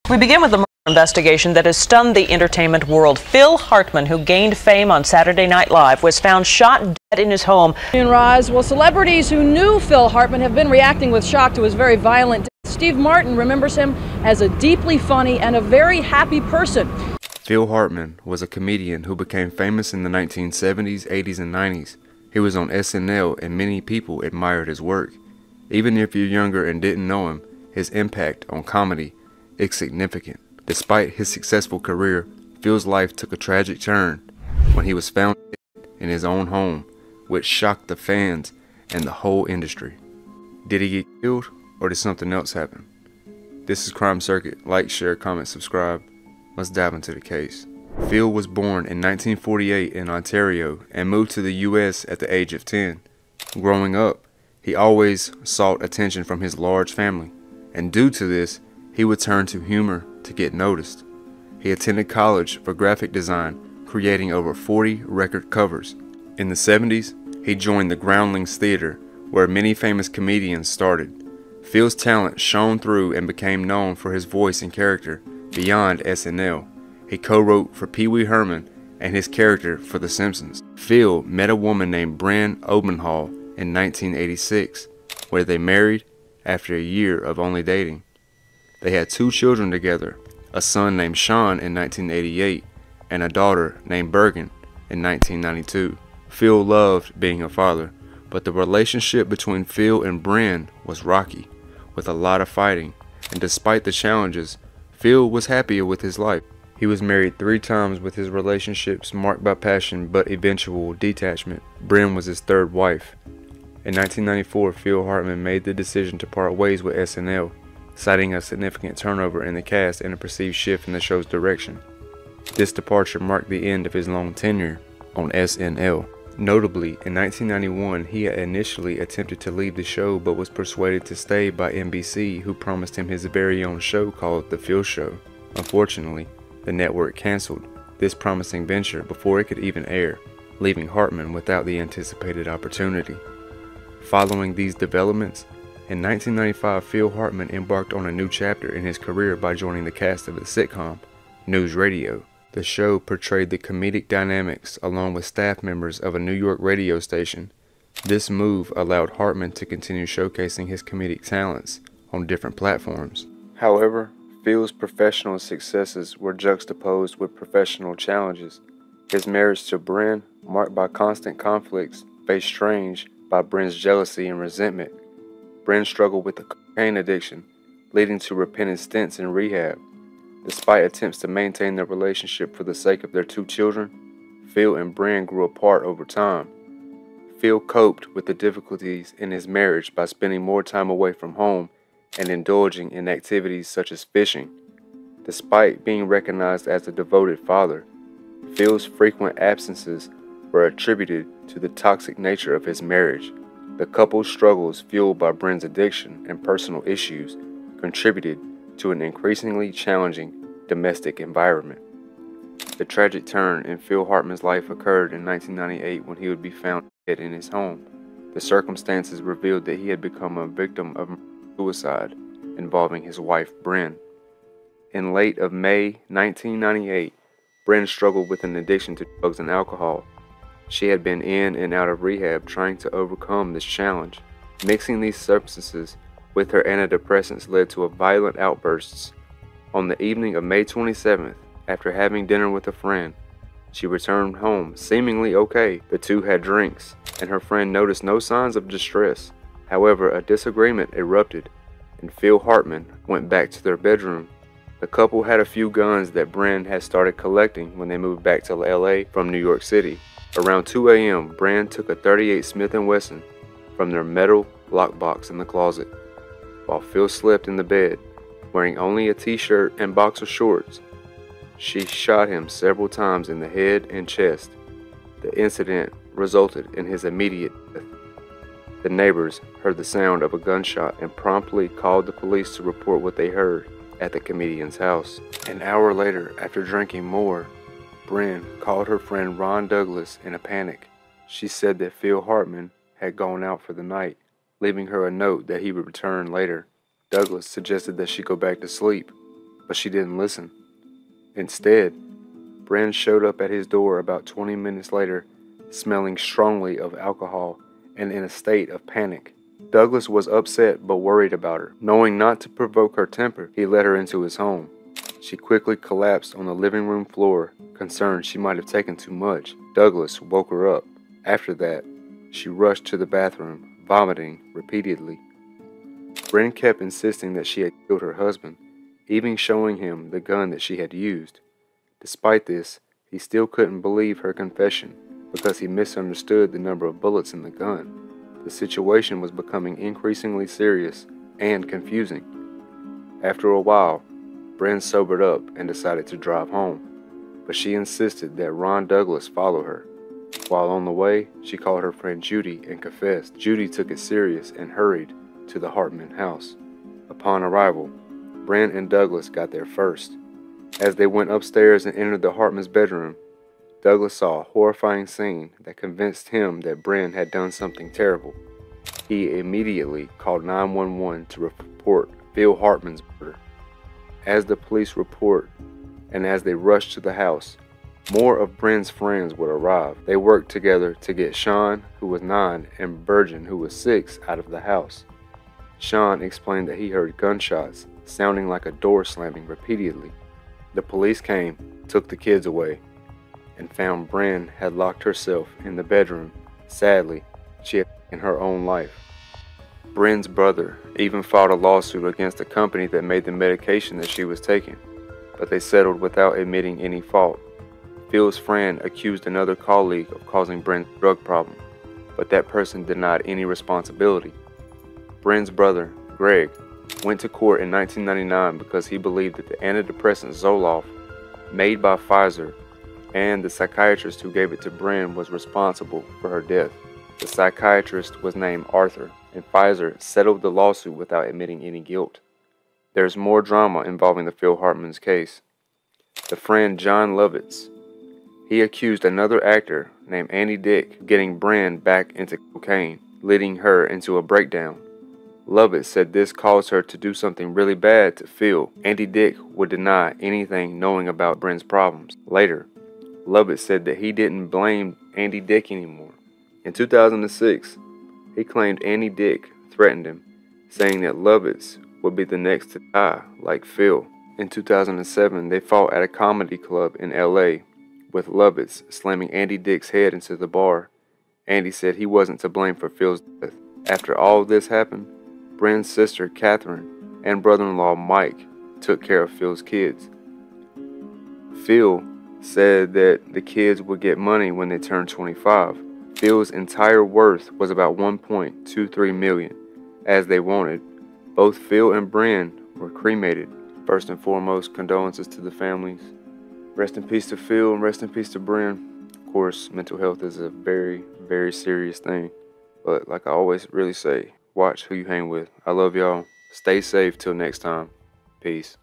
We begin with the murder investigation that has stunned the entertainment world. Phil Hartman, who gained fame on Saturday Night Live, was found shot dead in his home. Rise. Well, celebrities who knew Phil Hartman have been reacting with shock to his very violent death. Steve Martin remembers him as a deeply funny and a very happy person. Phil Hartman was a comedian who became famous in the 1970s, 80s, and 90s. He was on SNL and many people admired his work. Even if you're younger and didn't know him, his impact on comedy is significant. Despite his successful career, Phil's life took a tragic turn when he was found in his own home, which shocked the fans and the whole industry. Did he get killed, or did something else happen? This is Crime Circuit. Like, share, comment, subscribe. Let's dive into the case. Phil was born in 1948 in Ontario and moved to the U.S. at the age of 10. Growing up, he always sought attention from his large family, and due to this, he would turn to humor to get noticed. He attended college for graphic design, creating over 40 record covers. In the 70s, he joined the Groundlings Theater, where many famous comedians started. Phil's talent shone through and became known for his voice and character beyond SNL. He co-wrote for Pee Wee Herman and his character for The Simpsons. Phil met a woman named Bryn Obenhall in 1986, where they married after a year of only dating. They had 2 children together, a son named Sean in 1988 and a daughter named Bergen in 1992. Phil loved being a father, but the relationship between Phil and Bryn was rocky, with a lot of fighting, and despite the challenges, Phil was happier with his life. He was married 3 times, with his relationships marked by passion but eventual detachment. Bryn was his 3rd wife. In 1994, Phil Hartman made the decision to part ways with SNL, citing a significant turnover in the cast and a perceived shift in the show's direction. This departure marked the end of his long tenure on SNL. Notably, in 1991, he had initially attempted to leave the show but was persuaded to stay by NBC, who promised him his very own show called The Phil Show. Unfortunately, the network canceled this promising venture before it could even air, leaving Hartman without the anticipated opportunity. Following these developments, in 1995, Phil Hartman embarked on a new chapter in his career by joining the cast of the sitcom News Radio. The show portrayed the comedic dynamics along with staff members of a New York radio station. This move allowed Hartman to continue showcasing his comedic talents on different platforms. However, Phil's professional successes were juxtaposed with professional challenges. His marriage to Bryn, marked by constant conflicts, faced strains by Bryn's jealousy and resentment. Bryn struggled with a cocaine addiction, leading to repeated stints in rehab. Despite attempts to maintain their relationship for the sake of their 2 children, Phil and Bryn grew apart over time. Phil coped with the difficulties in his marriage by spending more time away from home and indulging in activities such as fishing. Despite being recognized as a devoted father, Phil's frequent absences were attributed to the toxic nature of his marriage. The couple's struggles, fueled by Bryn's addiction and personal issues, contributed to an increasingly challenging domestic environment. The tragic turn in Phil Hartman's life occurred in 1998 when he would be found dead in his home. The circumstances revealed that he had become a victim of suicide involving his wife, Bryn. In late of May 1998, Bryn struggled with an addiction to drugs and alcohol. She had been in and out of rehab trying to overcome this challenge. Mixing these substances with her antidepressants led to violent outbursts. On the evening of May 27th, after having dinner with a friend, she returned home seemingly okay. The 2 had drinks, and her friend noticed no signs of distress. However, a disagreement erupted, and Phil Hartman went back to their bedroom. The couple had a few guns that Bryn had started collecting when they moved back to LA from New York City. Around 2 a.m., Bryn took a .38 Smith & Wesson from their metal lockbox in the closet. While Phil slept in the bed, wearing only a t-shirt and boxer shorts, she shot him several times in the head and chest. The incident resulted in his immediate death. The neighbors heard the sound of a gunshot and promptly called the police to report what they heard at the comedian's house. An hour later, after drinking more, Bryn called her friend Ron Douglas in a panic. She said that Phil Hartman had gone out for the night, leaving her a note that he would return later. Douglas suggested that she go back to sleep, but she didn't listen. Instead, Bren showed up at his door about 20 minutes later, smelling strongly of alcohol and in a state of panic. Douglas was upset but worried about her. Knowing not to provoke her temper, he let her into his home. She quickly collapsed on the living room floor, concerned she might have taken too much. Douglas woke her up. After that, she rushed to the bathroom, vomiting repeatedly. Bren kept insisting that she had killed her husband, even showing him the gun that she had used. Despite this, he still couldn't believe her confession because he misunderstood the number of bullets in the gun. The situation was becoming increasingly serious and confusing. After a while, Bren sobered up and decided to drive home, but she insisted that Ron Douglas follow her. While on the way, she called her friend Judy and confessed. Judy took it serious and hurried to the Hartman house. Upon arrival, Bren and Douglas got there first. As they went upstairs and entered the Hartman's bedroom, Douglas saw a horrifying scene that convinced him that Bren had done something terrible. He immediately called 911 to report Phil Hartman's murder. As the police report and as they rushed to the house, more of Bren's friends would arrive. They worked together to get Sean, who was 9, and Virgin, who was 6, out of the house. Sean explained that he heard gunshots sounding like a door slamming repeatedly. The police came, took the kids away, and found Bren had locked herself in the bedroom. Sadly, she had taken her own life. Bren's brother even filed a lawsuit against the company that made the medication that she was taking, but they settled without admitting any fault. Phil's friend accused another colleague of causing Bren's drug problem, but that person denied any responsibility. Bren's brother, Greg, went to court in 1999 because he believed that the antidepressant Zoloft, made by Pfizer, and the psychiatrist who gave it to Bren was responsible for her death. The psychiatrist was named Arthur, and Pfizer settled the lawsuit without admitting any guilt. There's more drama involving the Phil Hartman's case. The friend John Lovitz, he accused another actor named Andy Dick of getting Bren back into cocaine, leading her into a breakdown. Lovitz said this caused her to do something really bad to Phil. Andy Dick would deny anything knowing about Bren's problems. Later, Lovitz said that he didn't blame Andy Dick anymore. In 2006, he claimed Andy Dick threatened him, saying that Lovitz would be the next to die, like Phil. In 2007, they fought at a comedy club in LA, with Lovitz slamming Andy Dick's head into the bar. Andy said he wasn't to blame for Phil's death. After all this happened, Bren's sister Catherine and brother-in-law Mike took care of Phil's kids. Phil said that the kids would get money when they turned 25. Phil's entire worth was about $1.23 million, as they wanted. Both Phil and Bren were cremated. First and foremost, condolences to the families. Rest in peace to Phil and rest in peace to Bren. Of course, mental health is a very, very serious thing. But like I always really say, watch who you hang with. I love y'all. Stay safe till next time. Peace.